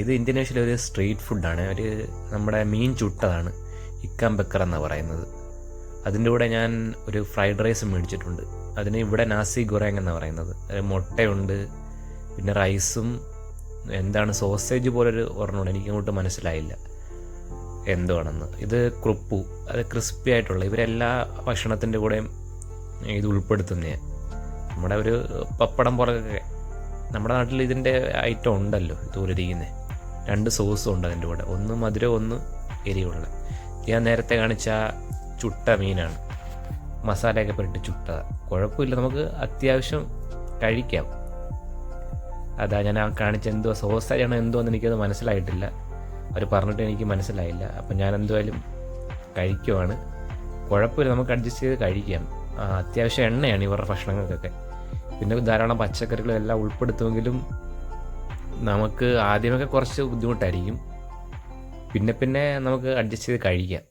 ഇത് ഇന്തോനേഷ്യയിലെ ഒരു സ്ട്രീറ്റ് ഫുഡാണ്. നമ്മുടെ മീൻ ചുട്ടതാണ്, ഇക്കാൻ ബക്കർ എന്നാണ് പറയുന്നത്. അതിൻ്റെ കൂടെ ഞാൻ ഒരു ഫ്രൈഡ് റൈസ് മേടിച്ചിട്ടുണ്ട്. അതിന് ഇവിടെ നാസി ഗൊറേങ് എന്നാണ് പറയുന്നത്. മുട്ടയുണ്ട്, പിന്നെ റൈസും എന്താണ് സോസേജ് പോലൊരു ഒരെണ്ണമുണ്ട്, എനിക്കങ്ങോട്ട് മനസ്സിലായില്ല എന്തുവാണെന്ന്. ഇത് ക്രുപ്പു, അത് ക്രിസ്പി ആയിട്ടുള്ള. ഇവരെല്ലാ ഭക്ഷണത്തിൻ്റെ കൂടെയും ഇത് ഉൾപ്പെടുത്തുന്നതാണ്. നമ്മുടെ ഒരു പപ്പടം പുറകൊക്കെ നമ്മുടെ നാട്ടിൽ ഇതിൻ്റെ ഐറ്റം ഉണ്ടല്ലോ, ഇതുപോലെ ഇരിക്കുന്നത്. 2 സോസും ഉണ്ട് അതിൻ്റെ കൂടെ, ഒന്ന് മധുരം ഒന്ന് എരിവുള്ള. ഞാൻ നേരത്തെ കാണിച്ച ചുട്ട മീനാണ്, മസാലയൊക്കെ പുരട്ടി ചുട്ടതാണ്. കുഴപ്പമില്ല, നമുക്ക് അത്യാവശ്യം കഴിക്കാം. അതാ ഞാൻ കാണിച്ച എന്തോ സോസാണോ എന്തോന്ന് എനിക്കത് മനസ്സിലായിട്ടില്ല. അവർ പറഞ്ഞിട്ട് എനിക്ക് മനസ്സിലായില്ല. അപ്പം ഞാൻ എന്തായാലും കഴിക്കുവാണ്. കുഴപ്പമില്ല, നമുക്ക് അഡ്ജസ്റ്റ് ചെയ്ത് കഴിക്കാം. അത്യാവശ്യം എണ്ണയാണ് ഇവരുടെ ഭക്ഷണങ്ങൾക്കൊക്കെ. പിന്നെ ധാരാളം പച്ചക്കറികളും എല്ലാം ഉൾപ്പെടുത്തുമെങ്കിലും നമുക്ക് ആദ്യമൊക്കെ കുറച്ച് ബുദ്ധിമുട്ടായിരിക്കും. പിന്നെ നമുക്ക് അഡ്ജസ്റ്റ് ചെയ്ത് കഴിക്കാം.